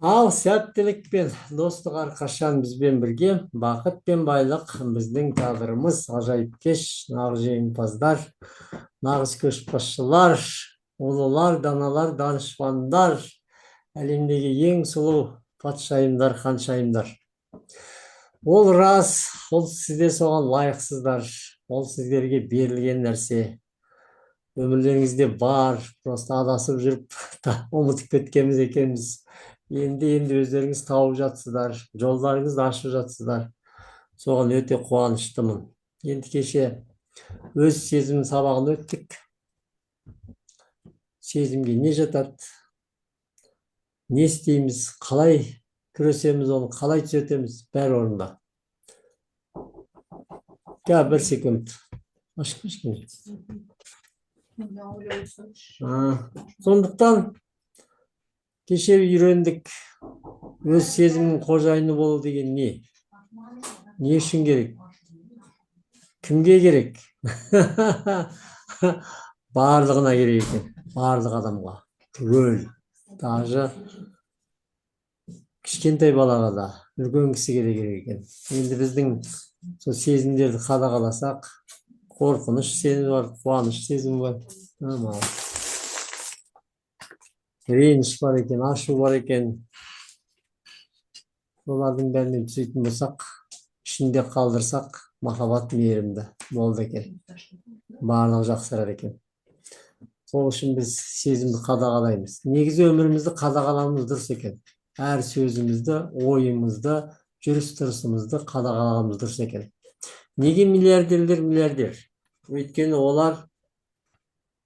Ал сәттілік пен достық әрқашан бізбен бірге, бақыт пен байлық біздің тағдырымыз. Ғажайып кеш, нағыз жеңімпаздар, нағыз көшбасшылар, ұлылар, даналар, данышпандар, әлемдегі ең сұлу патшайымдар, ханшайымдар. Ол рас, ол сізде соған лайықсыздар, ол сіздерге берілген нәрсе. Өмірлеріңізде бар, просто адасып жүріп ұмытып кеткенбіз екенбіз. Енді өздеріңіз тауып жатсыздар, жолдарыңызды ашып жатсыздар. Соған өте қуаныштымын. Енді кеше өз сезім сабағын өттік. Сезімге не жатады, не істейміз, қалай күресеміз, оны қалай түзетеміз, бәрі орында. Бір секунд. Ашық кішкене. Сондықтан кеше үйрендік. Өз сезімнің қожайыны болу деген не? Не үшін керек? Кімге керек? Барлығына керек екен. Барлық адамға. Түгел. Даже кішкентай балаға да, үлкен кісіге де керек екен. Енді біздің сол сезімдерді қадағаласақ, қорқыныш сезімі бар, қуаныш сезімі бар. Реніш бар екен, ашу бар екен. Олардың бәрінен түсетін болсақ, ішінде қалдырсақ, махаббат мейірімді болды екен. Барлығы жақсарар екен. Сол үшін біз сезімді қадағалаймыз. Негізі өмірімізді қадағалауымыз дұрыс екен. Әр сөзімізді, ойымызды, жүріс-тұрысымызды қадағалағанымыз дұрыс екен. Неге миллиардерлер миллиардер? Өйткені олар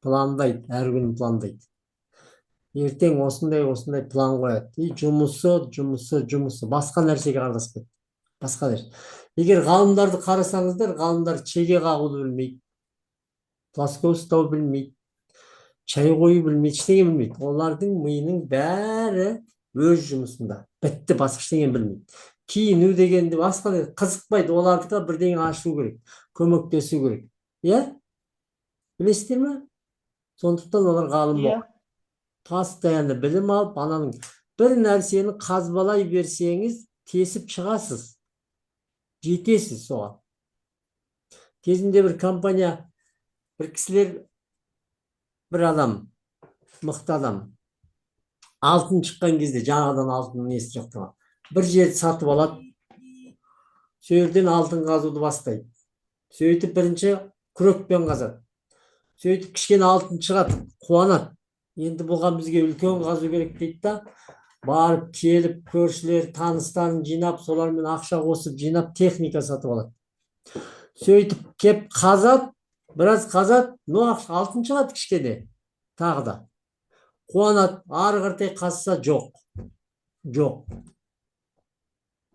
пландайды, әр күн пландайды. Ертең осындай план қояды. И жұмысы, басқа нәрсеге араласпайды. Басқа нәрсе. Егер ғалымдарды қарасаңыздар, ғалымдар чеге қағуды білмейді, пласко ұстау білмейді, шай қою білмейді, ештеңе білмейді. Олардың миының бәрі өз жұмысында. Бітті, басқа ештеңе білмейді. Киіну дегенде басқа қызықпайды. Олардікі бірдеңе ашу керек, көмектесу керек. Иә? Білесіздер ме? Сондықтан олар ғалым болды. Постоянно білім алып, ананың бір нәрсені қазбалай берсеңіз, тесіп шығасыз. Жетесіз соған. Кезінде бір компания, бір кісілер, бір адам, мықты адам, алтын шыққан кезде, жаңадан алтынның несі жоқтыға, бір жерді сатып алады, сөйерден алтын қазуды бастайды. Сөйтіп бірінші күрекпен қазады. Сөйтіп кішкене алтын шығады, қуанады. Енді бұған бізге үлкен қазу керек дейді да, барып келіп көршілер, таныстарын жинап, солармен ақша қосып, жинап, техника сатып алады. Сөйтіп кеп қазады, біраз қазады, алтын шығады кішкене, тағы да. Қуанады, ары қаратай қазса жоқ.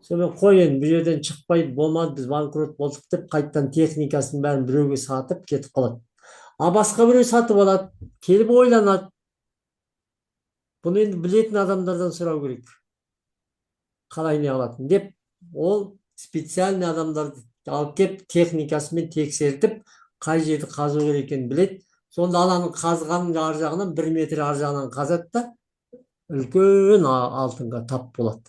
Сонымен қой енді бұл жерден шықпайды, болмады, біз банкрот болдық деп, қайттан техникасын бәрін біреуге сатып кетіп қалады. А басқа біреу сатып алады, келіп ойланады. Бұны енді білетін адамдардан сұрау керек. Қалай не алатын деп, ол специальный адамдарды алып кеп, техникасымен тексертіп, қай жерді қазу керек екенін біледі. Сонда ананың қазғанның ар жағынан 1 метр ар жағынан қазады да, үлкен алтынға тап болады.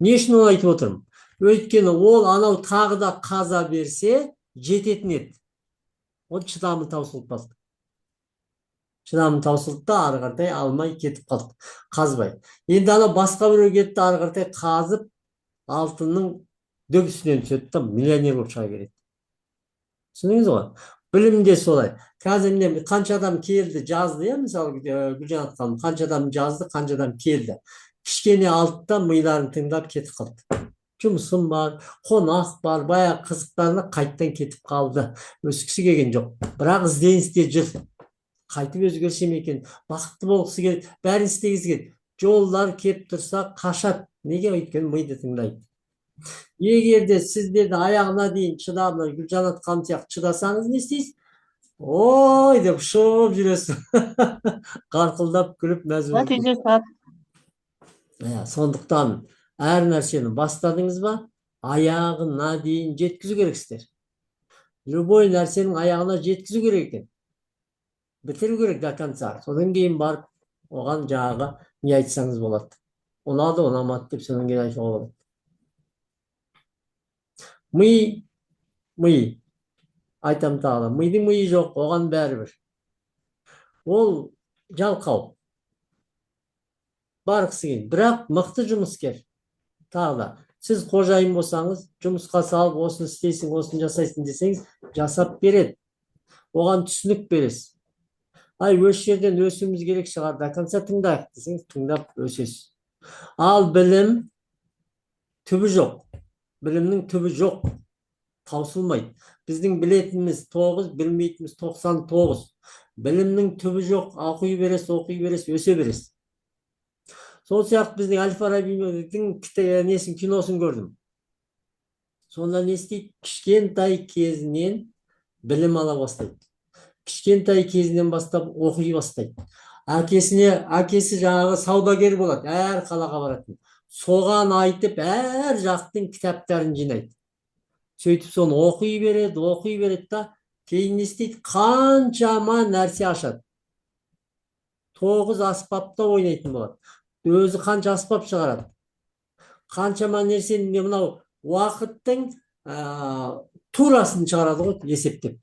Не үшін оны айтып отырмын? Өйткені ол анау тағы да қаза берсе, жететін еді. Ол шыдамы таусылып қалды. Шыдамы таусылды да, ары қаратай алмай кетіп қалды. Қазбай. Енді ана басқа біреу кетті, ары қаратай қазып, алтынның дөбісінен түседі да, миллионер болып шыға береді. Түсіндіңіз ғой? Білім де солай. Қазір міне қанша адам келді, жазды, мысалы Гүлжан ханым, қанша адам жазды, қанша адам келді. Кішкене алды да миларын тыңдап кетіп қалды. Жұмысым бар, қонақ бар, баяғы қызықтарына қайттан кетіп қалды. Өскісі келген жоқ. Бірақ ізденісте жүр. Қайтып өзгерсем екен, бақытты болғысы келеді, бәрін істегісі келеді. Жолдар кеп тұрса қашады. Неге? Өйткені миды тыңдайды. Егер де сіздерді аяғына дейін шыдамды Гүлжан ханым сияқты шыдасаңыз, не істейсіз? Ой деп шоп жүресіз. Қарқылдап күліп мәз болып. Сондықтан әр нәрсені бастадыңыз ба, аяғына дейін жеткізу керексіздер. Любой нәрсенің аяғына жеткізу керек екен. Бітіру керек до конца. Содан кейін барып Оған жаңағы не айтсаңыз болады. Ұнады, ұнамады деп содан кейін айтуға болады. Ми, ми. Айтам тағы да. Мидың миы жоқ, оған бәрібір. Ол жалқау. Барғысы келеді. Бірақ мықты жұмыскер. Тағы да. Сіз қожайын болсаңыз, жұмысқа салып, осыны істейсің, осыны жасайсың десеңіз, жасап береді. Оған түсінік бересіз. Ай, осы жерден өсуіміз керек шығар, до конца тыңдайық десеңіз, тыңдап өсесіз. Ал білім түбі жоқ. Білімнің түбі жоқ. Таусылмайды. Біздің білетініміз 9, білмейтініміз 99. Білімнің түбі жоқ. Оқи бересіз, өсе бересіз. Сол сияқты біздің Әл-Фарабидің киносын көрдім. Сонда не істейді? Кішкентай кезінен білім ала бастайды. Кішкентай кезінен бастап оқи бастайды. Әкесі жаңағы саудагер болады, әр қалаға баратын. Соған айтып, әр жақтың кітаптарын жинайды. Сөйтіп соны оқи береді да, кейін не істейді? Қаншама нәрсе ашады. 9 аспапта ойнайтын болады. Өзі қанша аспап шығарады. Қаншама нәрсені мынау уақыттың турасын шығарады ғой, есептеп.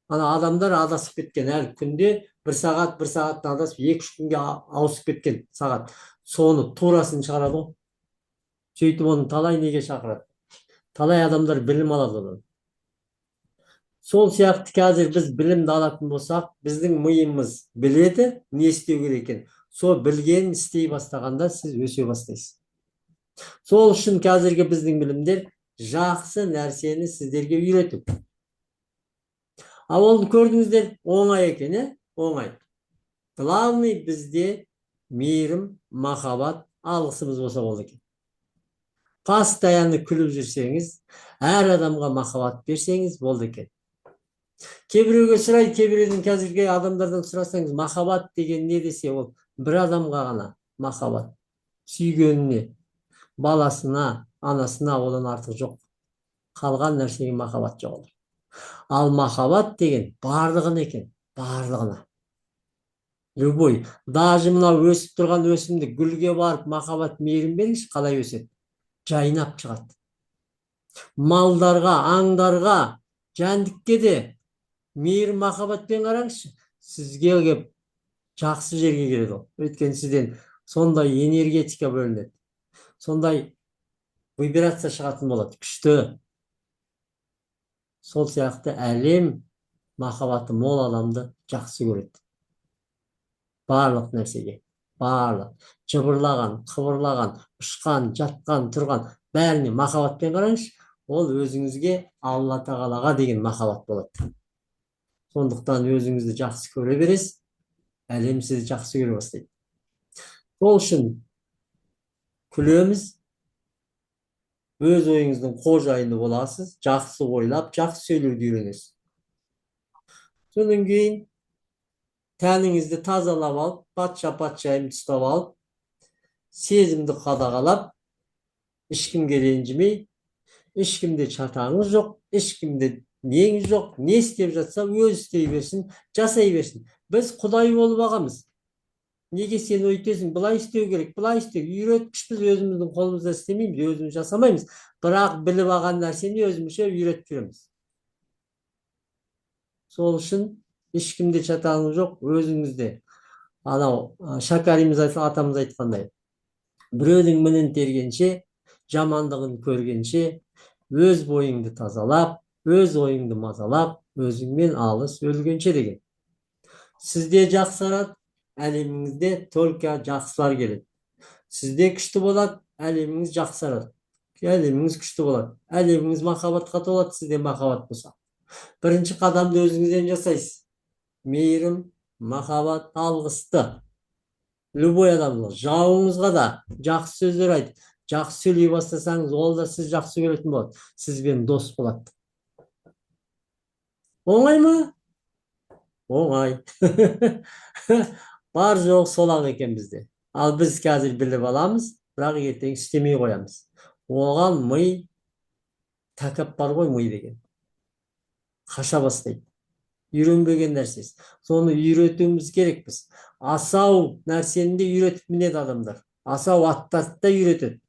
Ана адамдар адасып кеткен, әр күнде бір сағаттан адасып, 2-3 күнге ауысып кеткен сағат. Соны турасын шығарады ғой. Сөйтіп оны талай неге шақырады. Талай адамдар білім алады одан. Сол сияқты қазір біз білімді алатын болсақ, біздің миымыз біледі, не істеу керек екен. Сол білгенін істей бастағанда сіз өсе бастайсыз. Сол үшін қазіргі біздің білімдер жақсы нәрсені сіздерге үйрету. Ал оны көрдіңіздер, оңай екен, оңай. Главный бізде мейірім, махаббат, алғысымыз болса болды екен. Постоянно күліп жүрсеңіз, әр адамға махаббат берсеңіз болды екен. Кейбіреуге сұрайды, кейбіреудің қазіргі адамдардан сұрасаңыз, махаббат деген не десе, ол бір адамға ғана махаббат. Сүйгеніне, баласына, анасына одан артық жоқ. Қалған нәрсеге махаббат жоқ olur. Ал махаббат деген барлығына екен, барлығына. Любой, даже мынау өсіп тұрған өсімдік гүлге барып махаббат мейірім беріңізші, қалай өседі? Жайнап шығады. Малдарға, аңдарға, жәндікке де мейірім махаббатпен қараңызшы, сізге келіп жақсы жерге келеді ол. Өйткені сізден сондай энергетика бөлінеді. Сондай вибрация шығатын болады, күшті. Сол сияқты әлем махаббаты мол адамды жақсы көреді. Барлық нәрсеге, барлық жыбырлаған, қыбырлаған, ұшқан, жатқан, тұрған бәріне махаббатпен қараңызшы, ол өзіңізге, Алла тағалаға деген махаббат болады. Сондықтан өзіңізді жақсы көре бересіз, әлем сізді жақсы көре бастайды. Сол үшін күлеміз, өз ойыңыздың қожайыны боласыз, жақсы ойлап, жақсы сөйлеуді үйренесіз. Содан кейін тәніңізді тазалап алып, патшайым ұстап алып, сезімді қадағалап, ешкімге ренжімей, ешкімде шатағыңыз жоқ, ешкімде неңіз жоқ, не істеп жатса өз істей берсін, жасай берсін. Біз Құдай болып ағамыз. Неге сен өйтесің, бұлай істеу керек, бұлай істеу, үйреткіш біз өзіміздің қолымызда істемейміз, өзіміз жасамаймыз. Бірақ біліп алған нәрсені өзімізше үйретіп жүреміз. Сол үшін ешкімде шатағыңыз жоқ, өзіңізде. Анау Шәкәріміз атамыз айтқандай, біреудің мінін тергенше, жамандығын көргенше, өз бойыңды тазалап, өз ойыңды мазалап, өзіңмен алыс өлгенше деген. Сізде жақсарады, әлеміңізде только жақсылар келеді. Сізде күшті болады, әлеміңіз жақсарады. Әлеміңіз күшті болады. Әлеміңіз махаббатқа толады, сізде махаббат болса. Бірінші қадамды өзіңізден жасайсыз. Мейірім, махаббат, алғысты. Любой адамға, жауыңызға да жақсы сөздер айтып, жақсы сөйлей бастасаңыз, ол да сіз жақсы көретін болады. Сізбен дос болады. Оңай ма? Оңай. Бар жоқ солақ екен бізде. Ал біз қазір біліп аламыз, бірақ ертең істемей қоямыз. Оған ми, тәкаппар ғой ми деген. Қаша бастайды. Үйренбеген нәрсесі. Соны үйретуіміз керекпіз. Асау нәрсені де үйретіп мінеді адамдар. Асау аттарды да үйретеді.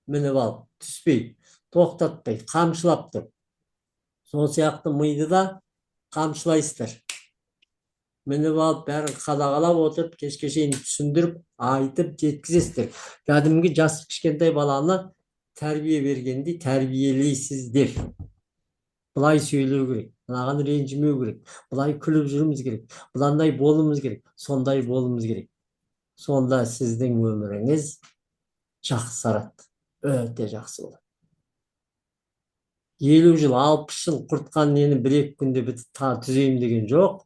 Мініп алып, түспей, тоқтатпай, қамшылап тұр. Сол сияқты миды да қамшылайсыздар. Мініп алып, бәрін қадағалап отырып, кешке шейін түсіндіріп, айтып, жеткізесіздер. Кәдімгі жас кішкентай баланы тәрбие бергендей тәрбиелейсіздер. Бұлай сөйлеу керек, мынаған ренжімеу керек, бұлай күліп жүруіміз керек, бұландай болуымыз керек, сондай болуымыз керек. Сонда сіздің өміріңіз жақсарады, өте жақсы болады. 50 жыл, 60 жыл құртқан нені 1-2 күнде бітіп түзеймін деген жоқ.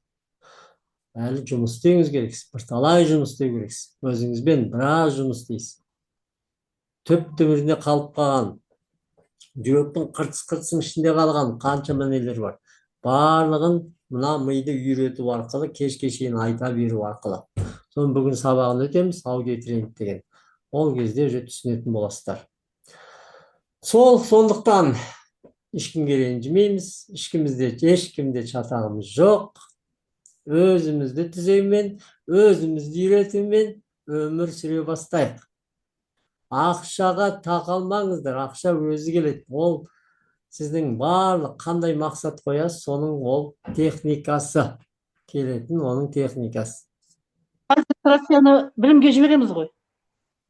Әлі жұмыс істеуіңіз керексіз, бірталай жұмыс істеу керексіз. Өзіңізбен біраз жұмыс істейсіз. Түп-түбірінде қалып қалған, жүректің қыртыс-қыртысының ішінде қалған қаншама нелер бар. Барлығын мына миды үйрету арқылы, кешке шейін айта беру арқылы. Соны бүгін сабағын өтеміз, аудиотренинг деген. Ол кезде уже түсінетін боласыздар. Сондықтан ешкімге ренжімейміз, ешкімде шатағымыз жоқ. Өзімізді түзеумен, өзімізді үйретумен өмір сүре бастайық. Ақшаға тақалмаңыздар, ақша өзі келеді. Ол сіздің барлық қандай мақсат қоясыз, соның ол техникасы. Келетін оның техникасы. Концентрацияны білімге жібереміз ғой.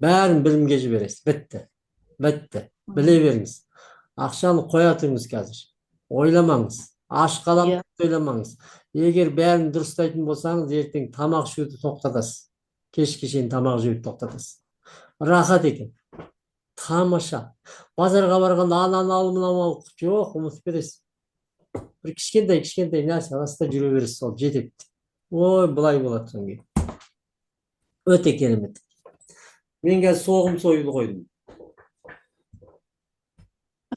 Бәрін білімге жібересіз. Бітті. Біле беріңіз. Ақшаны қоя тұрыңыз қазір. Ойламаңыз. Аш қаламды ойламаңыз. Егер бәрін дұрыстайтын болсаңыз, ертең тамақ жеуді тоқтатасыз. Кешке шейін тамақ жеуді тоқтатасыз. Рахат екен. Тамаша. Базарға барғанда ананы ал, мынаны ал. Жоқ, ұмытып кетесіз. Бір кішкентай нәрсе арасында жүре бересіз, сол жетеді. Ой, былай болады соң кейін. Өте керемет. Мен қазір соғым сойуды қойдым.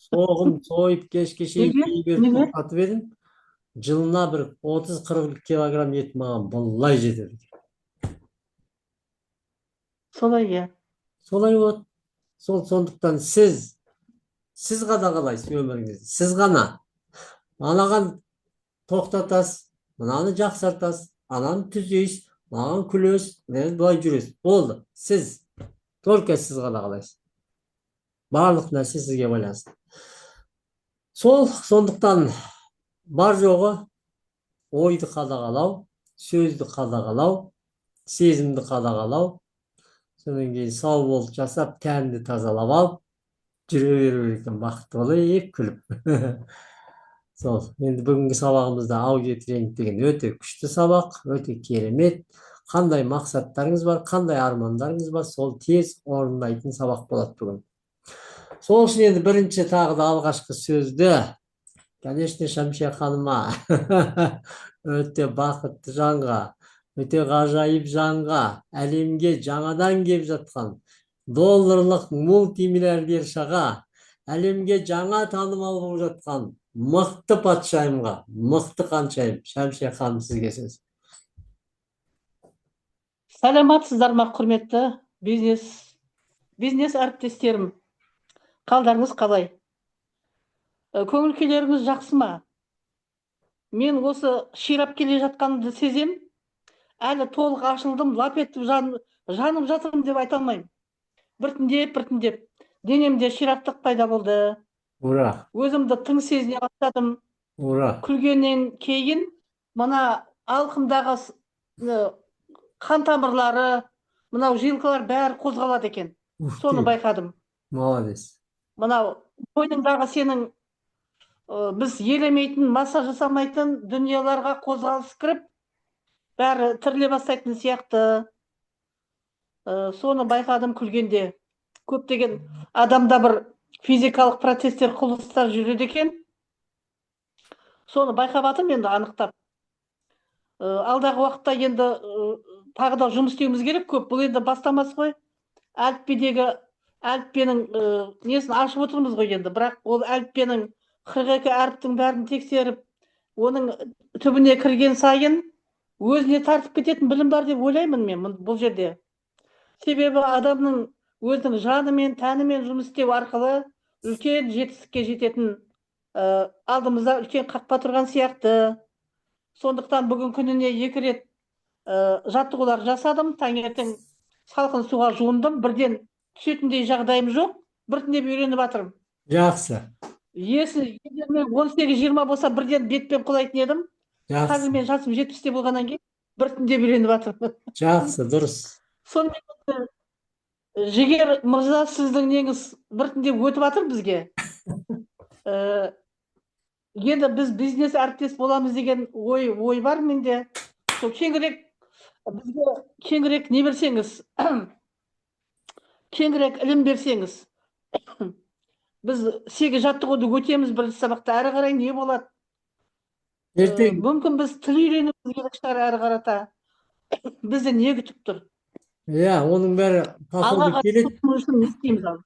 Соғым сойып кешке шейін тоқтатып едім. Жылына бір 30-40 килограмм ет маған бұлай жетеді. Солай болады. Сондықтан сіз қадағалайсыз өміріңізді. Сіз ғана анаған тоқтатасыз, мынаны жақсартасыз, ананы түзейсіз, маған күлесіз, былай жүресіз. Болды. Только сіз қадағалайсыз. Барлық нәрсе сізге байланысты. Сондықтан бар жоғы ойды қадағалау, сөзді қадағалау, сезімді қадағалау, сонан кейін сау болып жасап, тәнді тазалап алып, жүре беру екен, бақытты болып, күліп. Енді бүгінгі сабағымызда аудиотренинг деген өте күшті сабақ, өте керемет. Қандай мақсаттарыңыз бар, қандай армандарыңыз бар, сол тез орындайтын сабақ болады бүгін. Сол үшін енді бірінші тағы да алғашқы сөзді, конечно, Шәмшия ханыма, өте бақытты жанға, өте ғажайып жанға, әлемге жаңадан келіп жатқан долларлық мультимиллиардершаға, әлемге жаңа танымал болып жатқан мықты патшайымға, мықты қаншайым, Шәмшия ханым, сізге сөз. Сәлематсыздар ма, құрметті бизнес әріптестерім. Қалдарыңыз қалай? Көңіл күйлеріңіз жақсы ма? Мен осы ширап келе жатқанымды сезем. Әлі толық ашылдым, лап етіп жаным жатырым деп айта алмаймын. Біртіндеп денемде шираптық пайда болды. Ура! Өзімді тың сезіне бастадым. Ура! Күлгеннен кейін мына алқымдағы қан тамырлары, мынау жилкалар бәрі қозғалады екен. Соны байқадым. Молодец. Мынау бойыңдағы сенің біз елемейтін, массаж жасамайтын дүниеларға қозғалыс кіріп, бәрі тіріле бастайтын сияқты. Соны байқадым күлгенде. Көптеген адамда бір физикалық процестер, құбылыстар жүреді екен. Соны байқап жатырмын енді анықтап. Алдағы уақытта енді тағы да жұмыс істеуіміз керек көп. Бұл енді бастамас қой. Әліппенің несін ашып отырмыз ғой енді. Бірақ ол әліппенің 42 әріптің бәрін тексеріп, оның түбіне кірген сайын өзіне тартып кететін білім бар деп ойлаймын мен бұл жерде. Себебі адамның өзінің жанымен, тәнімен жұмыс істеу арқылы үлкен жетістікке жететін алдымызда үлкен қақпа тұрған сияқты. Сондықтан бүгін күніне 2 рет жаттығулар жасадым. Таңертең салқын суға жуындым. Бірден түсетіндей жағдайым жоқ. Біртіндеп үйреніп жатырмын. Жақсы. Егер мен 18-20 болса бірден бетпен құлайтын едім. Қазір Жақсы. мен жасым 70-те болғаннан кейін біртіндеп үйреніп жатырмын. Жақсы, дұрыс. Сонымен Жігер мырза, сіздің неңіз біртіндеп өтіп жатыр бізге. Енді біз бизнес әріптес боламыз деген ой бар менде. Сол бізге кеңірек не берсеңіз, кеңірек ілім берсеңіз. Біз 8 жаттығуды өтеміз бірінші сабақта, әрі қарай не болады? Ертең Мүмкін біз тіл үйренуіміз керек шығар әрі қарата. Бізді не күтіп тұр? оның бәрі Алға походу келеді. қарай үшін не істейміз ал?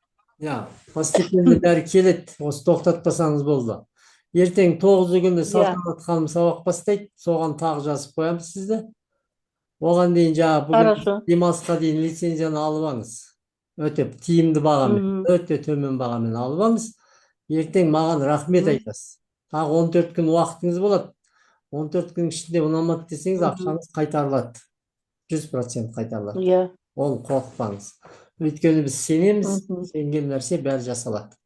Постепенно бәрі келеді. Осы тоқтатпасаңыз болды. Ертең 9 күні Салтанат ханым сабақ бастайды. Соған тағы жазып қоямыз сізді. Оған дейін бүгін демалысқа дейін лицензияны алып алыңыз. Өте тиімді бағамен, өте төмен бағамен алып алыңыз. Ертең маған рахмет айтасыз. Тағы 14 күн уақытыңыз болады. 14 күн ішінде ұнамады десеңіз, ақшаңыз қайтарылады. 100% қайтарылады. Ол қорықпаңыз. Өйткені біз сенеміз, сенген нәрсе бәрі жасалады.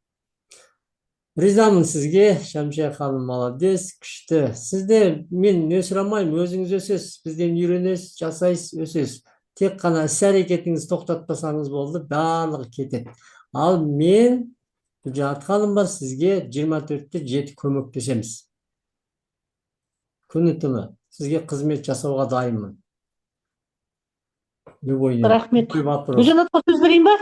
Ризамын сізге, Шәмшия ханым, молодец, күшті. Сізде мен өсіре алмаймын, өзіңіз өсесіз, бізден үйренесіз, жасайсыз, өсесіз. Тек қана іс-әрекетіңізді тоқтатпасаңыз болды, барлығы кетеді. Ал мен Гүлжанат ханым бар, сізге 24-те 7 көмектесеміз. Күні түні сізге қызмет жасауға дайынмын. Рахмет. Гүлжанатқа сөз берейін ба?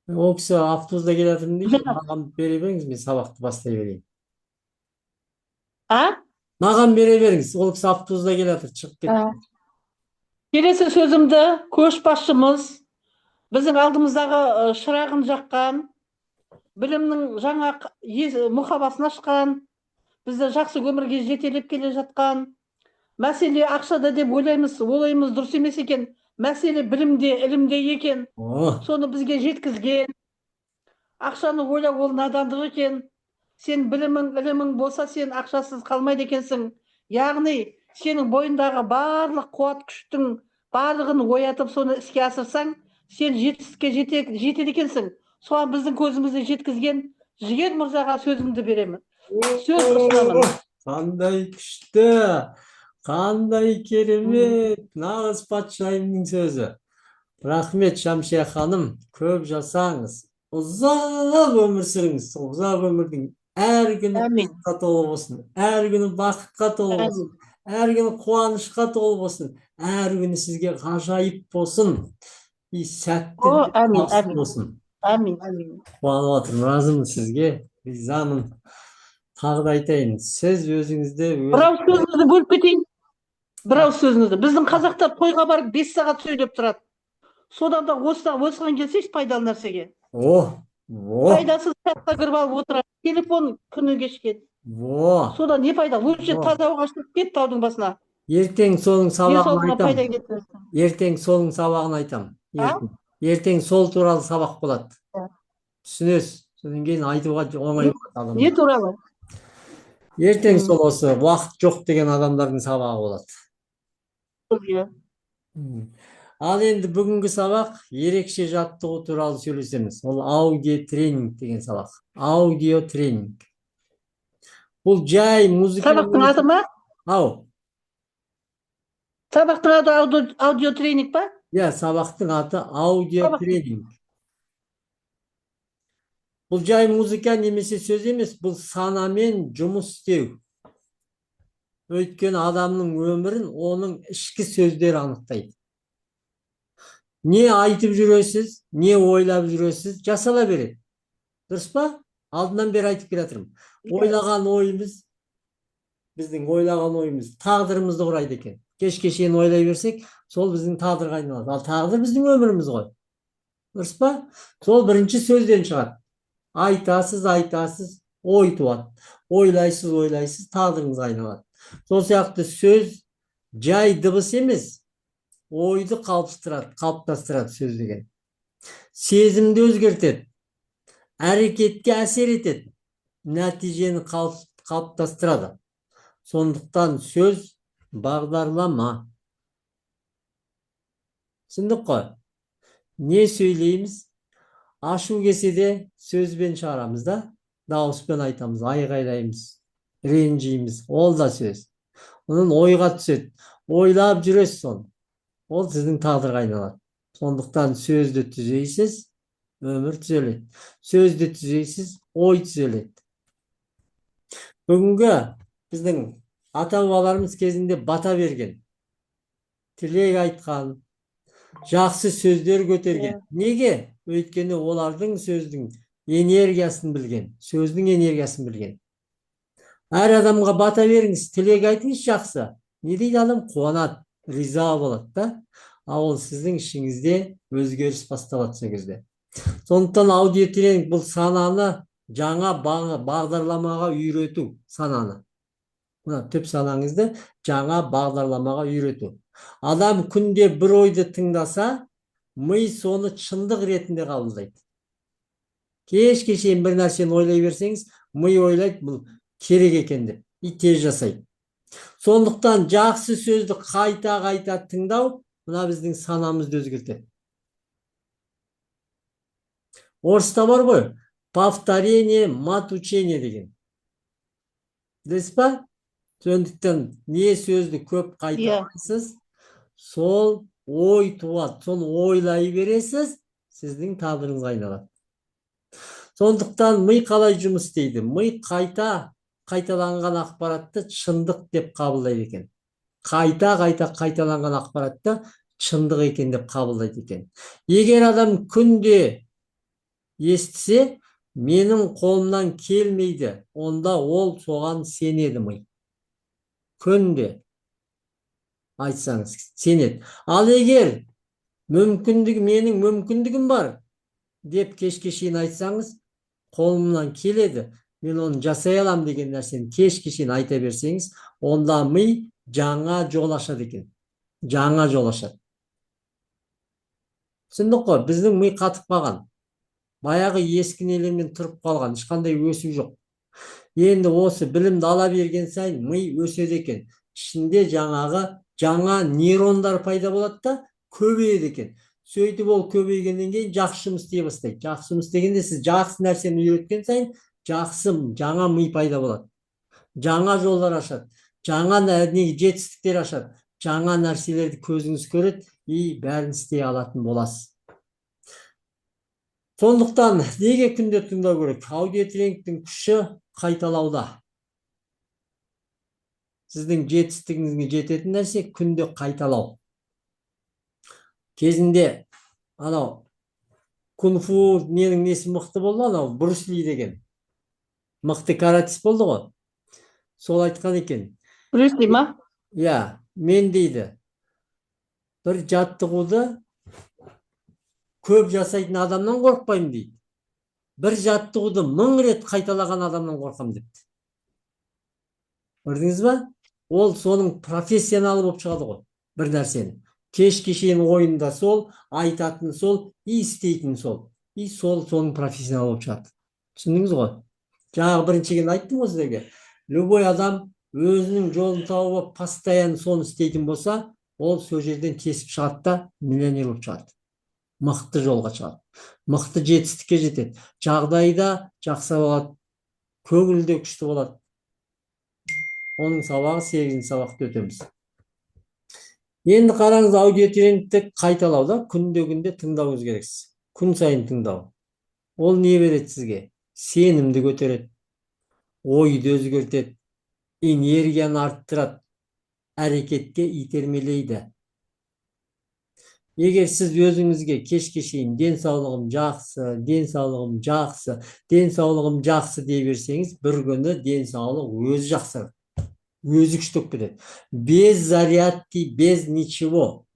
Ол кісі автобуста келатырмын дейді, маған бере беріңіз, мен сабақты бастай берейін. Маған бере беріңіз, ол кісі автобуста келатыр, шығып кетті. Келесі сөзімді көшбасшымыз, біздің алдымыздағы шырағын жаққан, білімнің жаңа мұқабасын ашқан, бізді жақсы өмірге жетелеп келе жатқан, мәселе ақшада деп ойлаймыз дұрыс емес екен. Мәселе білімде, ілімде екен. Соны бізге жеткізген. Ақшаны ойлау ол надандық екен. Сен білімің, ілімің болса, сен ақшасыз қалмайды екенсің. Яғни, сенің бойындағы барлық қуат күштің барлығын оятып, соны іске асырсаң, сен жетістікке жетеді екенсің. Соған біздің көзімізді жеткізген Жігер мырзаға сөзімді беремін. Сөз ұсынамын. Қандай күшті! Қандай керемет, нағыз патшайымның сөзі. Рахмет, Шәмшия ханым, көп жасаңыз, ұзақ өмір сүріңіз. Ұзақ өмірдің әр күні бақытқа толы болсын, әр күні бақытқа толы болсын, әр күні қуанышқа толы болсын, әр күні сізге ғажайып болсын, сәтті болсын. Әмин. Қуанып отырмын, разымын сізге, ризамын. Тағы да айтайын, сіз өзіңізді... Бірау сөзіңізді бөліп кетейін. Бірау сөзіңізді. Біздің қазақтар тойға барып 5 сағат сөйлеп тұрады. Содан да осыған келсейші пайдалы нәрсеге. Пайдасыз сәтқа кіріп алып отырады. Телефон күні кешкен. Содан не пайда? Лучше таза ауаға шығып кет таудың басына. Ертең соның сабағын айтам. Ертең сол туралы сабақ болады. Түсінесіз. Содан кейін айтуға оңай болады. Не туралы? Ертең сол осы уақыт жоқ деген адамдардың сабағы болады. Ал енді бүгінгі сабақ ерекше жаттығу туралы сөйлесеміз. Ол аудио тренинг деген сабақ. Аудио тренинг. Бұл жай музыка... Сабақтың аты ма? Сабақтың аты аудио тренинг па? Сабақтың аты аудио тренинг. Бұл жай музыка немесе сөз емес, бұл санамен жұмыс істеу. Өйткені адамның өмірін оның ішкі сөздері анықтайды. Не айтып жүресіз, не ойлап жүресіз, жасала береді. Дұрыс па? Алдынан бері айтып келатырмын. Ойлаған ойымыз, біздің ойлаған ойымыз тағдырымызды құрайды екен. Кешке шейін ойлай берсек, сол біздің тағдырға айналады. Ал тағдыр біздің өміріміз ғой. Дұрыс па? Сол бірінші сөзден шығады. Айтасыз, ой туады. Ойлайсыз, тағдырыңызға айналады. Сол сияқты сөз жай дыбыс емес, ойды қалыптастырады сөз деген. Сезімді өзгертеді, әрекетке әсер етеді, нәтижені қалыптастырады. Сондықтан сөз Бағдарлама. Түсіндік қой? Не сөйлейміз? Ашу келсе де сөзбен шығарамыз да, дауыспен айтамыз, айғайлаймыз, ренжиміз. Ол да сөз. Оның ойға түседі. Ойлап жүресіз соны. Ол сіздің тағдырға айналады. Сондықтан сөзді түзейсіз, өмір түзеледі. Сөзді түзейсіз, ой түзеледі. Бүгінгі біздің ата-бабаларымыз кезінде бата берген, тілек айтқан, жақсы сөздер көтерген. Неге? Өйткені олардың сөздің энергиясын білген, сөздің энергиясын білген. Әр адамға бата беріңіз, тілек айтыңыз жақсы. Не дейді адам? Қуанады, риза болады да. Ал ол сіздің ішіңізде өзгеріс басталады сол кезде. Сондықтан аудиотренинг бұл сананы жаңа бағдарламаға үйрету, сананы. Мына түп санаңызды жаңа бағдарламаға үйрету. Адам күнде бір ойды тыңдаса, ми соны шындық ретінде қабылдайды. Кешке шейін бір нәрсені ойлай берсеңіз, ми ойлайды, бұл керек екен деп, и тез жасайды. Сондықтан жақсы сөзді қайта тыңдау, мына біздің санамызды өзгертеді. Орыста бар ғой, повторение, мат учение деген. Білесіз ба? Сондықтан не сөзді көп қайталайсыз, сол ой туады, соны ойлай бересіз, сіздің тағдырыңызға айналады. Сондықтан ми қалай жұмыс істейді? Ми қайталанған ақпаратты шындық деп қабылдайды екен. Қайталанған ақпаратты шындық екен деп қабылдайды екен. Егер адам күнде естісе, менің қолымнан келмейді, онда ол соған сенеді ми. Күнде айтсаңыз, сенеді. Ал егер менің мүмкіндігім бар деп кешке шейін айтсаңыз, қолымнан келеді, мен оны жасай алам деген нәрсені кешке шейін айта берсеңіз, онда ми жаңа жол ашады екен. Жаңа жол ашады. Түсіндік қой, біздің ми қатып қалған. Баяғы ескі нелермен тұрып қалған, ешқандай өсу жоқ. Енді осы білімді ала берген сайын ми өседі екен. Ішінде жаңа нейрондар пайда болады да, көбейеді екен. Сөйтіп ол көбейгеннен кейін жақсы жұмыс істей бастайды. Жақсы жұмыс істегенде сіз жақсы нәрсені үйреткен сайын жаңа ми пайда болады. Жаңа жолдар ашады. Жаңа жетістіктер ашады. Жаңа нәрселерді көзіңіз көреді, и бәрін істей алатын боласыз. Сондықтан неге күнде тыңдау керек? Аудиотренингтің күші қайталауда. Сіздің жетістігіңізге жететін нәрсе күнде қайталау. Кезінде анау кунг-фу ненің несі мықты болды, анау Брюс Ли деген мықты каратист болды ғой. Сол айтқан екен. Брюс Ли ма? Иә, мен дейді, бір жаттығуды көп жасайтын адамнан қорықпаймын дейді. Бір жаттығуды 1000 рет қайталаған адамнан қорқам депті. Көрдіңіз ба? Ол соның профессионалы болып шығады ғой, бір нәрсені. Кешке шейін ойында сол, айтатын сол, и істейтін сол. И соның профессионалы болып шығады. Түсіндіңіз ғой? Жаңағы біріншіден айттым ғой сіздерге. Любой адам өзінің жолын тауып, постоянно соны істейтін болса, ол сол жерден кесіп шығады да, миллионер болып шығады. Мықты жолға шығады. Мықты жетістікке жетеді. Жағдайда жақсы болады, көңілде күшті болады. Оның сабағы 8-ші сабақты өтеміз. Енді қараңыз, аудиотренингті қайталауда күнде тыңдауыңыз керексіз. Күн сайын тыңдау. Ол не береді сізге? Сенімді көтереді, ойды өзгертеді, энергияны арттырады, әрекетке итермелейді. Егер сіз өзіңізге кешке шейін денсаулығым жақсы дей берсеңіз, бір күні денсаулық өзі жақсарады. Өзі күштеп кетеді. Без зарядки, без ничего.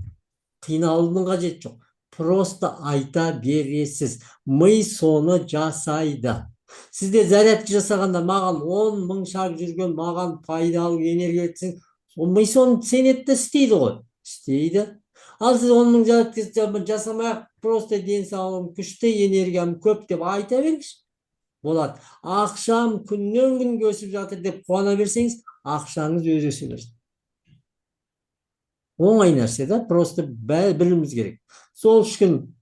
Қиналудың қажеті жоқ. Просто айта бересіз. Ми соны жасайды. Сізде зарядка жасағанда маған 10 000 шаг жүрген, маған пайдалы энергия етсең, ми соны сенетті істейді ғой. Істейді. Ал сіз 10 000 зарядка жасамай, просто денсаулығым күшті, энергиям көп деп айта беріңіз. Болады. Ақшам күннен күнге өсіп жатыр деп қуана берсеңіз, ақшаңыз өзі өсе береді. Оңай нәрсе да, просто біліміз керек. Сол үшін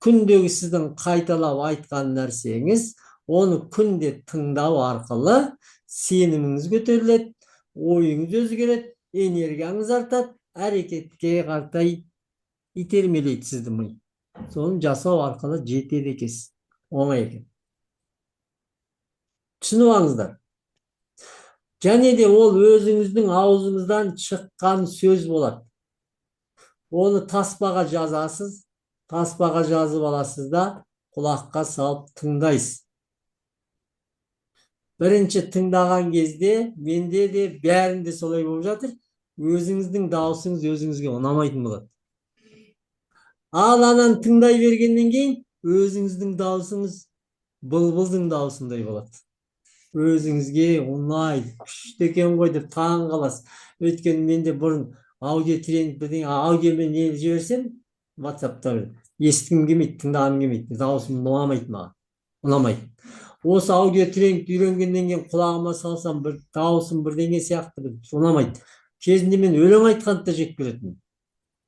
күндегі сіздің қайталап айтқан нәрсеңіз, оны күнде тыңдау арқылы сеніміңіз көтеріледі, ойыңыз өзгереді, энергияңыз артады, әрекетке қарай итермелейді сізді ми. Соны жасау арқылы жетеді екенсіз. Оңай екен. Түсініп алыңыздар. Және де ол өзіңіздің аузыңыздан шыққан сөз болады. Оны таспаға жазасыз, таспаға жазып аласыз да құлаққа салып тыңдайсыз. Бірінші тыңдаған кезде менде де бәрінде солай болып жатыр. Өзіңіздің даусыңыз өзіңізге ұнамайтын болады. Ал анан тыңдай бергеннен кейін өзіңіздің даусыңыз бұлбұлдың даусындай болады. Өзіңізге ұнайды, күшті екен ғой деп таң қаласыз. Өйткені менде бұрын аудио тренинг бірдеңе аудиомен не жіберсем, WhatsApp'та естігім келмейді, тыңдағым келмейді, даусым ұнамайды маған. Ұнамайды. Осы аудио тренинг үйренгеннен кейін құлағыма салсам, бір даусым бірдеңе сияқты ұнамайды. Кезінде мен өлең айтқанды да жек көретінмін.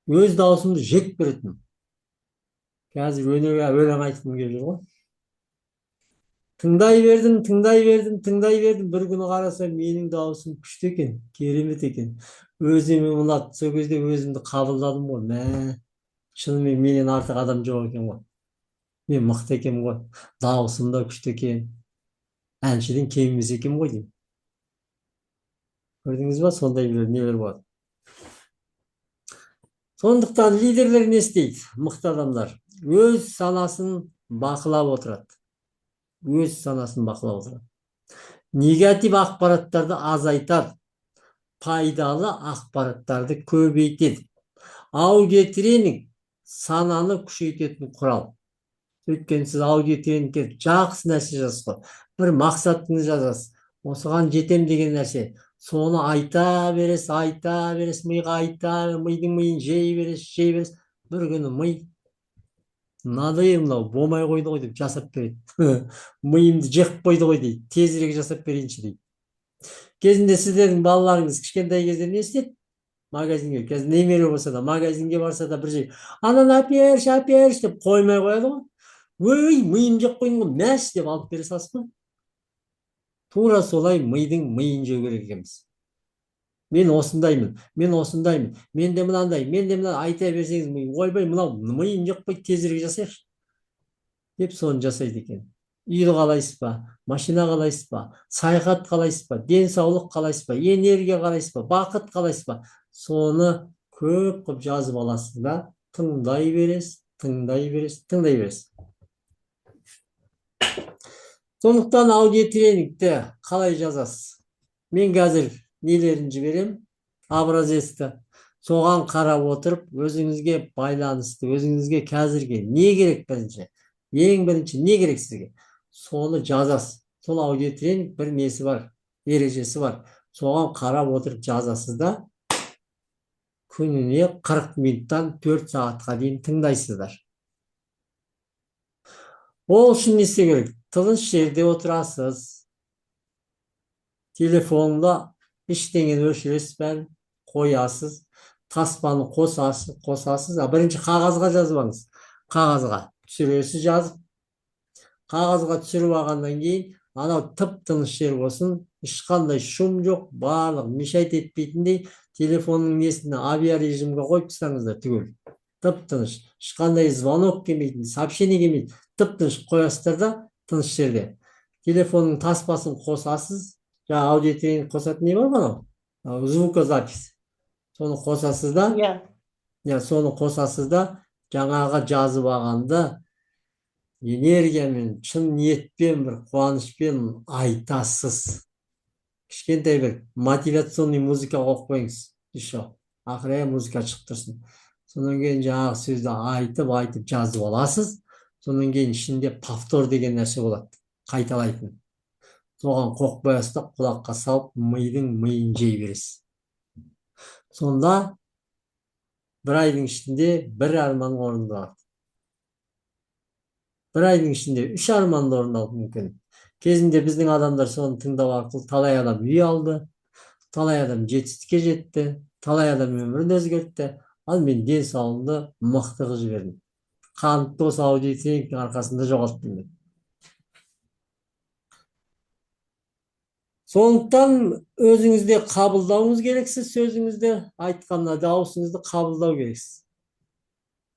Өз даусымды жек көретінмін. Қазір өлең айтқым келіп жүр ғой. Тыңдай бердім. Бір күні қарасам, менің даусым күшті екен, керемет екен. Өзіме ұнады. Сол кезде өзімді қабылдадым ғой. Шынымен менен артық адам жоқ екен ғой. Мен мықты екенмін ғой. Даусым да күшті екен. Әншіден кем емес екен ғой деймін. Көрдіңіз ба? Сондай нелер болады. Сондықтан лидерлер не істейді? Мықты адамдар өз санасын бақылап отырады. Негатив ақпараттарды азайтады, пайдалы ақпараттарды көбейтеді. Аудио тренинг сананы күшейтетін құрал. Өйткені сіз аудио тренингке жақсы нәрсе жазасыз ғой. Бір мақсатыңыз жазасыз. Осыған жетем деген нәрсе. Соны айта бересіз, миға мидың миын жей бересіз. Бір күні ми надоело мынау, болмай қойды ғой деп жасап береді. Миымды жеп қойды ғой дейді. Тезірек жасап берейінші дейді. Кезінде сіздердің балаларыңыз кішкентай кезде не істеді? Магазинге, қазір немере болса да, магазинге барса да бір жей, ананы әперші деп қоймай қояды ғой. Өй, миым жеп қойдың ғой, мәш деп алып бере саласыз ба? Тура солай мидың миын жеу керек екенбіз. Мен осындаймын, менде мынандай, айта берсеңіз, ойбай, мынау миым жоқ қой, тезірек жасайықшы деп соны жасайды екен. Үйді қалайсыз ба, машина қалайсыз ба, саяхат қалайсыз ба, денсаулық қалайсыз ба, энергия қалайсыз ба, бақыт қалайсыз ба, соны көп қып жазып аласыз да тыңдай бересіз. Сондықтан аудио тренингті қалай жазасыз? Мен қазір нелерін жіберем, образецті. Соған қарап отырып, өзіңізге байланысты, өзіңізге қазірге не керек бірінші? Ең бірінші не керек сізге? Соны жазасыз. Сол аудио тренинг бір несі бар, ережесі бар. Соған қарап отырып жазасыз да күніне 40 минуттан 4 сағатқа дейін тыңдайсыздар. Ол үшін не істеу керек? Тыныш жерде отырасыз. Телефонда ештеңені өшіресіз бәрін, қоясыз. Таспаны қосасыз. Бірінші қағазға жазып алыңыз. Қағазға түсіресіз жазып. Қағазға түсіріп алғаннан кейін, анау тып-тыныш жер болсын, ешқандай шум жоқ, барлық мешайт етпейтіндей телефонның несіне авиарежимге қойып тастаңыздар түгел. Тып-тыныш, ешқандай звонок келмейтін, сообщение келмейді. Тып-тыныш қоясыздар да тыныш жерде. Телефонның таспасын қосасыз. Жаңа аудио тренинг қосатын не бар ғой? Звукозапись. Соны қосасыз да, жаңаға жазып алғанды энергиямен, шын ниетпен, бір қуанышпен айтасыз. Кішкентай бір мотивационный музыка қойып қойыңыз. Еще ақыры музыка шығып тұрсын. Сонан кейін жаңағы сөзді айтып жазып аласыз. Сонан кейін ішінде повтор деген нәрсе болады. Қайталайтын. Соған қоқып қоясыз да құлаққа салып, миын жей бересіз. Сонда бір айдың ішінде бір арман орындалады. Бір айдың ішінде 3 арманды орындалуы мүмкін. Кезінде біздің адамдар соны тыңдау арқылы талай адам үй алды, талай адам жетістікке жетті, талай адам өмірін өзгертті. Ал мен денсаулығымды мықты қылып жібердім. Қантты осы аудиторингтің арқасында жоғалттым мен. Сондықтан өзіңізде қабылдауыңыз керексіз, сөзіңізді, айтқан дауысыңызды қабылдау керексіз.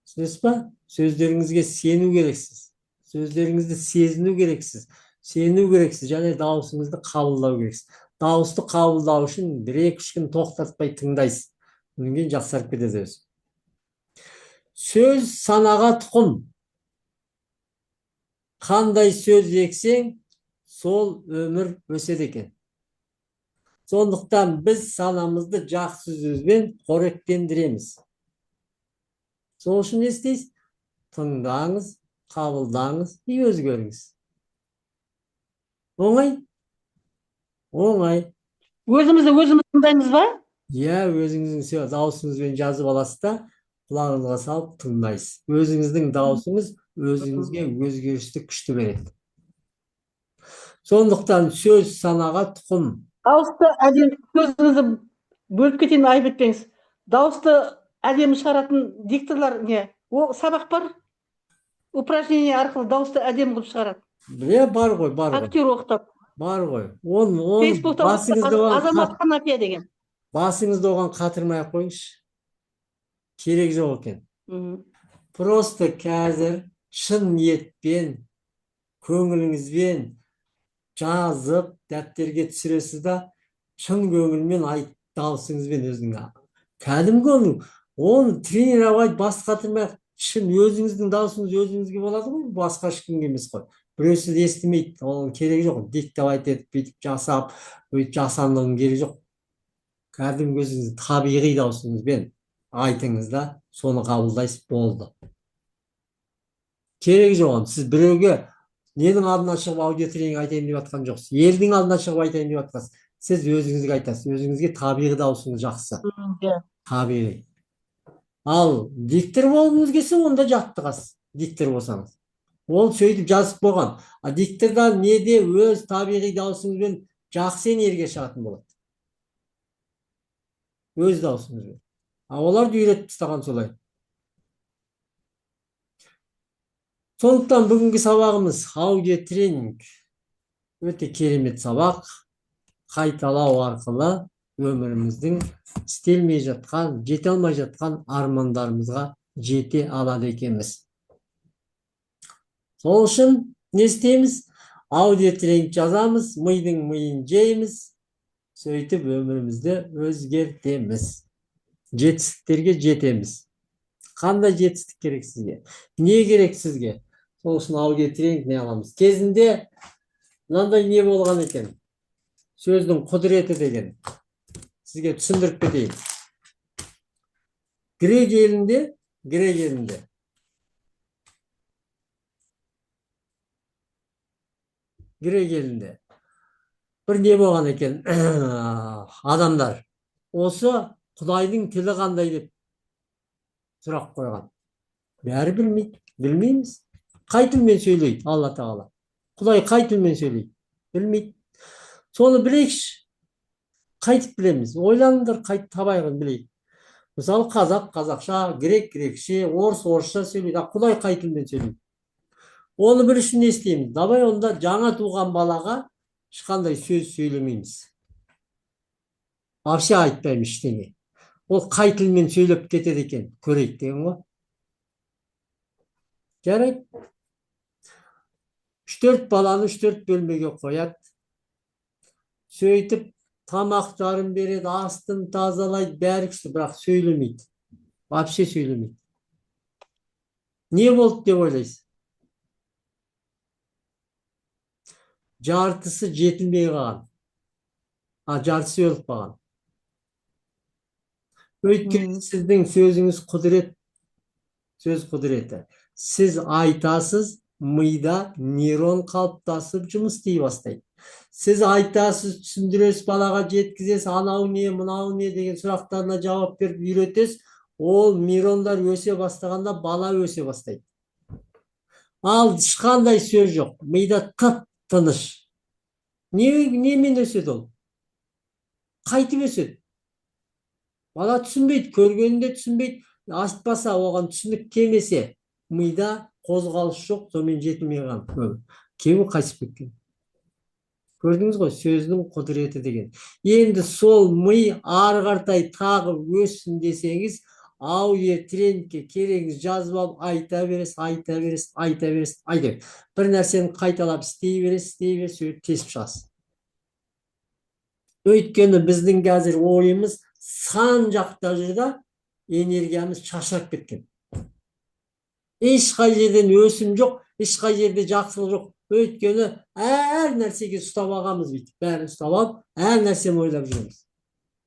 Түсінесіз ба? Сөздеріңізге сену керексіз. Сөздеріңізді сезіну керексіз. Сену керексіз және дауысыңызды қабылдау керексіз. Дауысты қабылдау үшін 1-2 күн тоқтатпай тыңдайсыз. Одан кейін жақсарып кетеді өзі. Сөз санаға тұқым. Қандай сөз ексең, сол өмір өседі екен. Сондықтан біз санамызды жақсы сөзбен қоректендіреміз. Сол үшін не істейсіз? Тыңдаңыз, қабылдаңыз и өзгеріңіз. Оңай? Оңай. Өзімізді өзіміз тыңдаймыз ба? Иә, өзіңіздің дауысыңызбен жазып аласыз да, құлағыңызға салып тыңдайсыз. Өзіңіздің даусыңыз өзіңізге өзгерісті күшті береді. Сондықтан сөз санаға тұқым. Дауысты әдемі, сөзіңізді бөліп кетейін, айып етпеңіз. Дауысты әдемі шығаратын дикторлар не? Ол сабақ бар? Упражнение арқылы дауысты әдемі қылып шығарады. Бар ғой. Актер оқытады. Бар ғой. Оны Фейсбукта Азамат Ханафия деген. Басыңызды оған қатырмай-ақ қойыңызшы. Керек жоқ екен. Просто қазір шын ниетпен, көңіліңізбен жазып, дәптерге түсіресіз да, шын көңілмен айт, дауысыңызбен өзіңе. Кәдімгі оны тренировать, бас қатырмай, шын өзіңіздің даусыңыз өзіңізге болады ғой, басқа ешкімге емес қой. Біреу сізді естімейді, оның керек жоқ. Диктовать етіп, бүйтіп жасап, бүйтіп жасандығың керек жоқ. Кәдімгі өзіңіздің табиғи даусыңызбен айтыңыз да, соны қабылдайсыз, болды. Керек жоқ. Сіз біреуге ненің алдына шығып аудиотренинг айтайын деп жатқан жоқсыз. Елдің алдына шығып айтайын деп жатқансыз. Сіз өзіңізге айтасыз. Өзіңізге табиғи даусыңыз жақсы. Табиғи. Ал диктор болғыңыз келсе, онда жаттығасыз. Диктор болсаңыз. Ол сөйтіп жазып болған. А дикторда неде өз табиғи даусыңызбен жақсы энергия шығатын болады. Өз даусыңызбен. А оларды үйретіп тастаған солай. Сондықтан бүгінгі сабағымыз аудиотренинг. Өте керемет сабақ. Қайталау арқылы өміріміздің істелмей жатқан, жете алмай жатқан армандарымызға жете алады екенбіз. Сол үшін не істейміз? Аудиотренинг жазамыз, миын жейміз, сөйтіп өмірімізді өзгертеміз. Жетістіктерге жетеміз. Қандай жетістік керек сізге? Не керек сізге? Сол үшін аудиотренинг не аламыз? Кезінде мынандай не болған екен? Сөздің құдіреті деген. Сізге түсіндіріп кетейін. Грек елінде бір не болған екен? Адамдар осы Құдайдың тілі қандай деп сұрақ қойған. Бәрі білмейді. Білмейміз. Қай тілмен сөйлейді Алла Тағала? Құдай қай тілмен сөйлейді? Білмейді. Соны білейікші. Қайтып білеміз. Ойланыңдар, қайтып табайық білейік. Мысалы қазақша, грекше, орысша сөйлейді. Құдай қай тілмен сөйлейді? Оны білу үшін не істейміз? Давай онда жаңа туған балаға ешқандай сөз сөйлемейміз. Вообще айтпаймыз ештеңе. Ол қай тілмен сөйлеп кетеді екен, көрейік деген ғой. Жарайды. 3-4 баланы 3-4 бөлмеге қояды. Сөйтіп тамақтарын береді, астын тазалайды, бәрі күшті, бірақ сөйлемейді. Вообще сөйлемейді. Не болды деп ойлайсыз? Жартысы жетілмей қалған. Жартысы өліп қалған. Өйткені сіздің сөзіңіз құдірет. Сөз құдіреті. Сіз айтасыз, мида нейрон қалыптасып жұмыс істей бастайды. Сіз айтасыз, түсіндіресіз, балаға жеткізесіз, анау не, мынау не деген сұрақтарына жауап беріп үйретесіз, ол нейрондар өсе бастағанда бала өсе бастайды. Ал ешқандай сөз жоқ. Мида тып-тыныш. Немен өседі ол? Қайтып өседі? Бала түсінбейді, көргенінде түсінбейді. Айтпаса, оған түсінік келмесе, мида қозғалыс жоқ, сонымен жетілмей қалған. Кеуі қайтып кеткен. Көрдіңіз ғой, сөздің құдіреті деген. Енді сол ми ары қаратай тағы өссін десеңіз, аудиотренингке керегіңіз жазып алып айта бересіз, айта бересіз, айта бересіз, айта бересіз. Бір нәрсені қайталап істей бересіз, тесіп шығасыз. Өйткені біздің қазір ойымыз сан жақта жүрді, энергиямыз шашырап кеткен. Ешқай жерден өсім жоқ, ешқай жерде жақсылық жоқ. Өйткені әр нәрсеге ұстап алғанбыз бүйтіп. Бәрін ұстап алып, әр нәрсені ойлап жүреміз.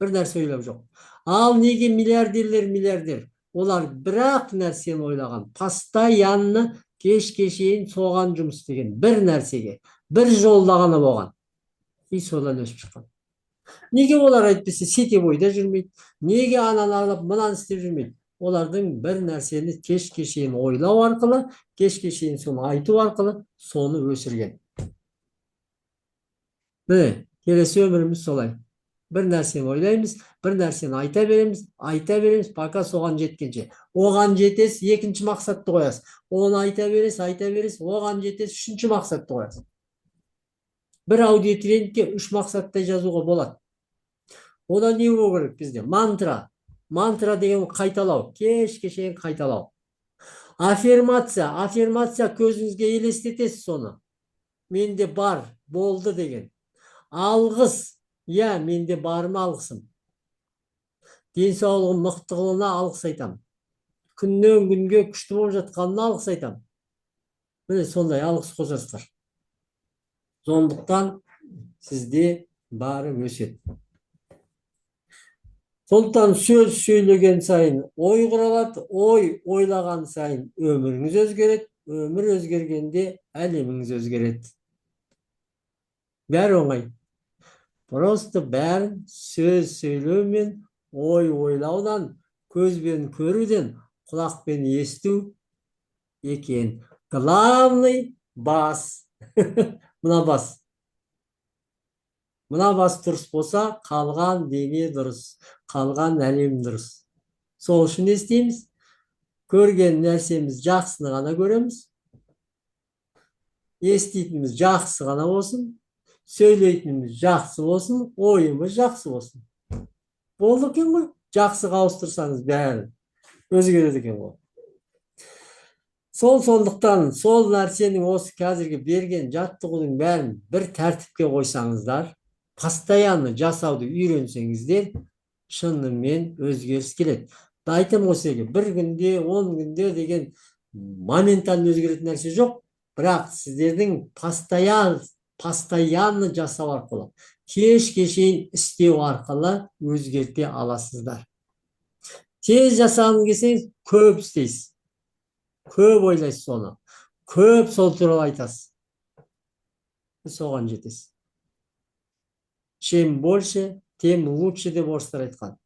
Бір нәрсе ойлап жоқ. Ал неге миллиардерлер? Олар бірақ нәрсені ойлаған. Постоянно кешке шейін соған жұмыс істеген. Бір нәрсеге, бір жолда ғана болған. И содан өсіп шыққан. Неге олар айтпесе сетевойда жүрмейді? Неге ананы алып, мынаны істеп жүрмейді? Олардың бір нәрсені кешке шейін ойлау арқылы, кешке шейін соны айту арқылы соны өсірген. Міне, келесі өміріміз солай. Бір нәрсені ойлаймыз, бір нәрсені айта береміз, пока соған жеткенше. Оған жетесіз, екінші мақсатты қоясыз. Оны айта бересіз, оған жетесіз, үшінші мақсатты қоясыз. Бір аудиотренингке 3 мақсаттай жазуға болады. Одан не болу керек бізде? Мантра деген қайталау, кешке шейін қайталау. Аффирмация көзіңізге елестетесіз соны. Менде бар, болды деген. Алғыс, менде барыма алғысым. Денсаулығым мықтылығына алғыс айтам. Күннен күнге күшті болып жатқанына алғыс айтам. Міне сондай алғыс қосасыздар. Сондықтан сізде бары өседі. Сондықтан сөз сөйлеген сайын ой құралады, ой ойлаған сайын өміріңіз өзгереді, өмір өзгергенде әлеміңіз өзгереді. Бәрі оңай. Просто бәрін сөз сөйлеумен, ой ойлаудан, көзбен көруден, құлақпен есту екен. Главный бас. Мына бас. Мына бас дұрыс болса, қалған дене дұрыс, қалған әлем дұрыс. Сол үшін не істейміз? Көрген нәрсеміз жақсыны ғана көреміз. Еститініміз жақсы ғана болсын, сөйлейтініміз жақсы болсын, ойымыз жақсы болсын. Болды екен ғой? Жақсыға ауыстырсаңыз бәрі өзгереді екен ғой. Сондықтан сол нәрсенің осы қазіргі берген жаттығудың бәрін бір тәртіпке қойсаңыздар, постоянно жасауды үйренсеңіздер, шынымен өзгеріс келеді. Айтам осыға, бір күнде, 10 күнде деген моментально өзгеретін нәрсе жоқ, бірақ сіздердің постоянно жасау арқылы, кешке шейін істеу арқылы өзгерте аласыздар. Тез жасағың келсеңіз, көп істейсіз. Көп ойлайсыз соны. Көп сол туралы айтасыз. Соған жетесіз. Чем больше, тем лучше деп орыстар айтқан.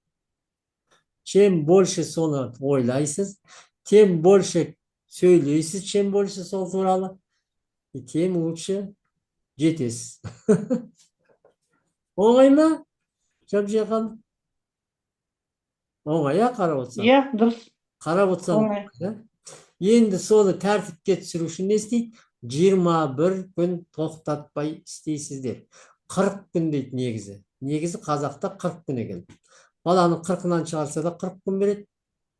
Чем больше соны ойлайсыз, тем больше сөйлейсіз, чем больше сол туралы, тем лучше жетесіз. Оңай ма? Жабжия ханым? Оңай, қарап отырсам. Иә, дұрыс. Қарап отырсам. Енді соны тәртіпке түсіру үшін не істейді? 21 күн тоқтатпай істейсіздер. 40 күн дейді негізі. Негізі қазақта 40 күн екен. Баланы 40-нан шығарса да 40 күн береді.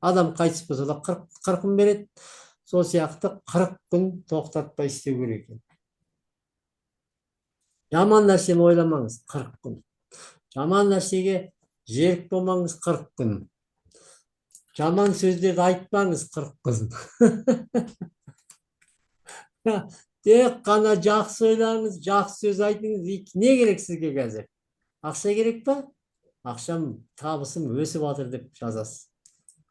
Адам қайтыс болса да 40 күн береді. Сол сияқты 40 күн тоқтатпай істеу керек екен. Жаман нәрсені ойламаңыз 40 күн. Жаман нәрсеге жерік болмаңыз 40 күн. Жаман сөздерді айтпаңыз 40 күн. Тек қана жақсы ойлаңыз, жақсы сөз айтыңыз. Не керек сізге қазір? Ақша керек па? Ақшам, табысым өсіп жатыр деп жазасыз.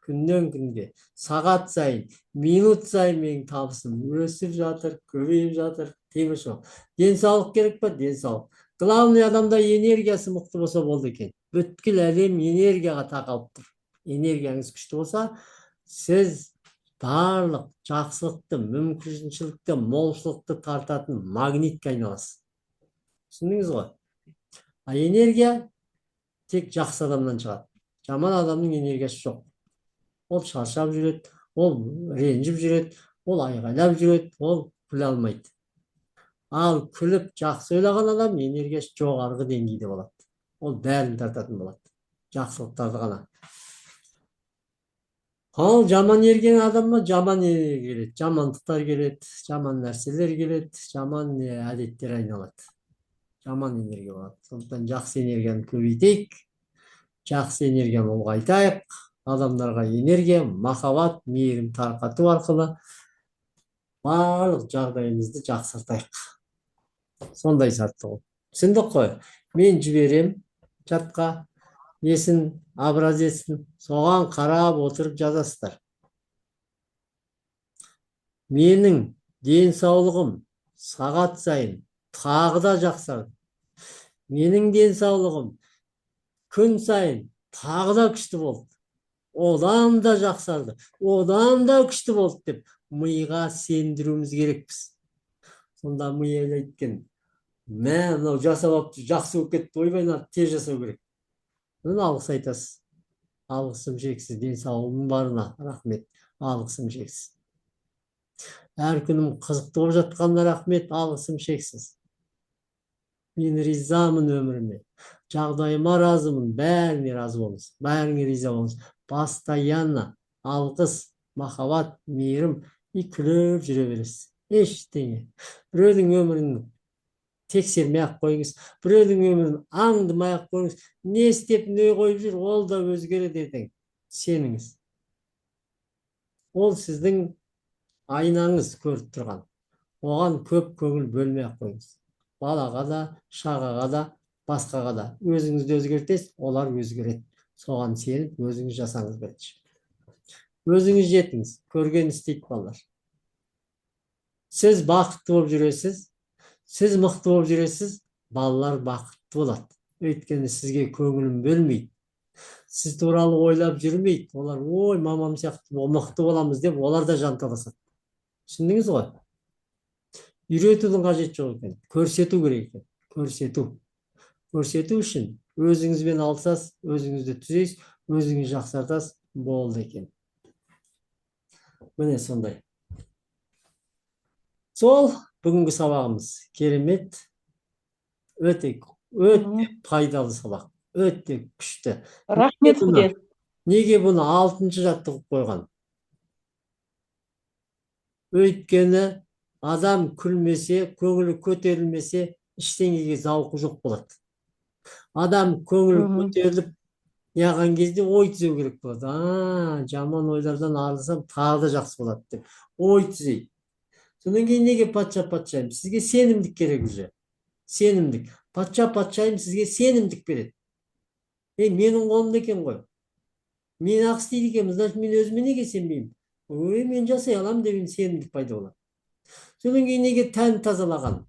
Күннен күнге, сағат сайын, минут сайын менің табысым өсіп жатыр, көбейіп жатыр. Темірші. Денсаулық керек па? Денсаулық. Главный адамда энергиясы мықты болса болды екен. Бүткіл әлем энергияға тақалып тұр. Энергияңыз күшті болса, сіз барлық жақсылықты, мүмкіншілікті, молшылықты тартатын магнитке айналасыз. Түсіндіңіз ғой? Энергия тек жақсы адамнан шығады. Жаман адамның энергиясы жоқ. Ол шаршап жүреді, ол ренжіп жүреді, ол айғайлап жүреді, ол күле алмайды. Ал күліп жақсы ойлаған адам энергиясы жоғарғы деңгейде болады. Ол бәрін тартатын болады. Жақсылықтарды ғана. Ал жаман ерген адамға жаман энергия келеді, жамандықтар келеді, жаман нәрселер келеді, жаман әдеттер айналады. Жаман энергия болады. Сондықтан жақсы энергияны көбейтейік, жақсы энергияны ұлғайтайық, адамдарға энергия, махаббат, мейірім тарқату арқылы барлық жағдайымызды жақсартайық. Сондай сатты ғой. Түсіндік қой. Мен жіберем чатқа, несін, образецін, соған қарап отырып жазасыздар. Менің денсаулығым сағат сайын тағы да жақсарды. Менің денсаулығым күн сайын тағы да күшті болды. Одан да жақсарды, одан да күшті болды деп миға сендіруіміз керекпіз. Сонда ми ойлайды екен, мә, мынау жасап алыпты, жақсы болып кетті, ойбай, мынаны тез жасау керек. Міне алғыс айтасыз. Алғысым шексіз, денсаулығым барына рахмет, алғысым шексіз. Әр күнім қызықты болып жатқанына рахмет, алғысым шексіз. Мен ризамын өміріме, жағдайыма разымын, бәріне разы болыңыз, бәріне риза болыңыз. Постоянно алғыс, махаббат, мейірім күліп жүре бересіз. Ештеңе. Біреудің өмірін тексермей ақ қойыңыз, біреудің өмірін аңдымай ақ қойыңыз. Не істеп не қойып жүр, ол да өзгереді ертең. Сеніңіз. Ол сіздің айнаңыз көріп тұрған. Оған көп көңіл бөлмей ақ қойыңыз. Балаға да, шағаға да, басқаға да. Өзіңізді өзгертесіз, олар өзгереді. Соған сеніп, өзіңіз жасаңыз бірінші. Өзіңіз жетіңіз, көрген істейді балалар. Сіз бақытты болып жүресіз, сіз мықты болып жүресіз, балалар бақытты болады. Өйткені сізге көңілін бөлмейді. Сіз туралы ойлап жүрмейді. Олар, ой, мамам сияқты мықты боламыз деп, олар да жанталасады. Түсіндіңіз ғой? Үйретудің қажеті жоқ екен. Көрсету керек екен. Көрсету. Көрсету үшін өзіңізбен алысасыз, өзіңізді түзейсіз, өзіңіз жақсартасыз, болды екен. Міне сондай. Сол бүгінгі сабағымыз керемет, өте пайдалы сабақ, өте күшті. Рахмет сізге. Неге бұны 6-шы жаттығып қойған? Өйткені адам күлмесе, көңілі көтерілмесе, ештеңеге зауқы жоқ болады. Адам көңілі көтеріліп яған кезде ой түзеу керек болады. Жаман ойлардан арылсам, тағы да жақсы болады деп. Ой түзейді. Содан кейін неге патшайым? Сізге сенімдік керек уже. Сенімдік. Патшайым сізге сенімдік береді. Менің қолымда екен ғой. Мен ақ істейді екенмін, значит, мен өзіме неге сенбеймін? Мен жасай алам деген сенімдік пайда болады. Содан кейін неге тән тазалаған?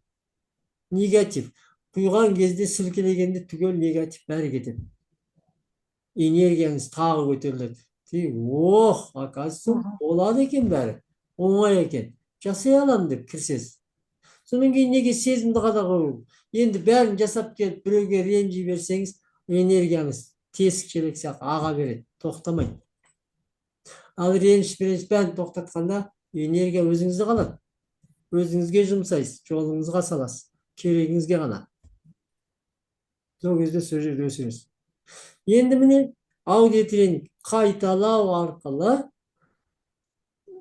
Негатив. Құйған кезде сілкелегенде түгел негатив бәрі кетеді. Энергияңыз тағы көтеріледі. Оказывается, болады екен бәрі. Оңай екен. Жасай алам деп кірсесіз. Содан кейін неге сезімді қадағалау? Енді бәрін жасап келіп, біреуге ренжи берсеңіз, энергияңыз тесік желек сияқты аға береді, тоқтамайды. Ал реніш бәрін тоқтатқанда энергия өзіңізде қалады. Өзіңізге жұмсайсыз, жолыңызға саласыз, керегіңізге ғана. Сол кезде сол жерде өсіресіз. Енді міне аудиотренинг қайталау арқылы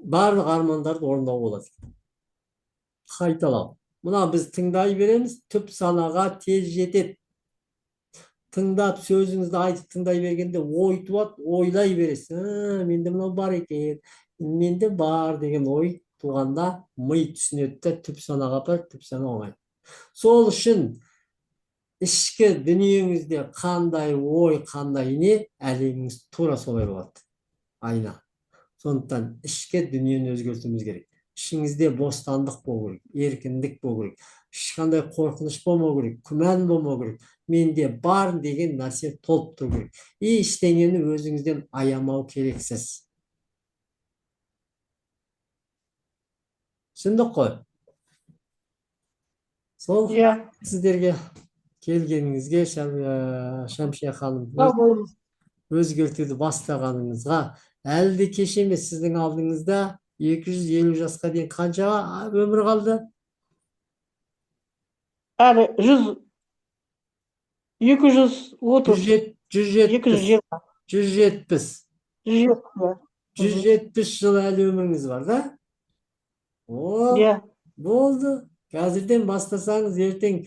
барлық армандарды орындау болады. Қайталау. Мына біз тыңдай береміз, түп санаға тез жетеді. Тыңдап, сөзіңізді айтып тыңдай бергенде ой туады, ойлай бересіз. Менде мынау бар екен, менде бар деген ой туғанда ми түсінеді, түп санаға апарып, түп сана оңай. Сол үшін ішкі дүниеңізде қандай ой, қандай не, әлеміңіз тура солай болады. Айна. Сондықтан ішкі дүниені өзгертуіміз керек. Ішіңізде бостандық болу керек, еркіндік болу керек. Ешқандай қорқыныш болмау керек, күмән болмау керек. Менде бар деген нәрсе толып тұру керек. Ештеңені өзіңізден аямау керексіз. Түсіндік қой? Сол сіздерге келгеніңізге Шамшия ханым өзгертүүнү баштаганыңызга әлі де кеш емес. Сіздің алдыңызда 250 жасқа дейін қанша өмір қалды? Әлі 230, 170, 220, 170, 170. 170 жыл әлі өміріңіз бар да? О, Иә, болды. Қазірден бастасаңыз, ертең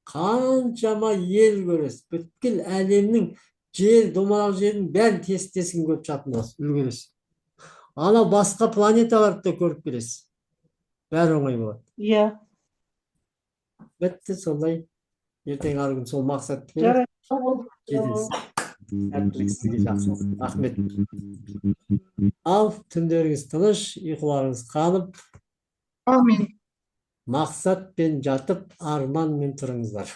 қаншама ел көресіз. Бүткіл әлемнің жер, домалақ жердің бәрін тесін көріп жататын боласыз, үлгересіз. Ана басқа планеталарды да көріп келесіз. Бәрі оңай болады. иә. Бітті солай. Ертең ары күн сол мақсатты көріп Жарайды. жетесіз. Сәттілік сізге, жақсылық. Рахмет. Ал түндеріңіз тыныш, ұйқыларыңыз қанып, Амин. мақсатпен жатып, арманмен тұрыңыздар.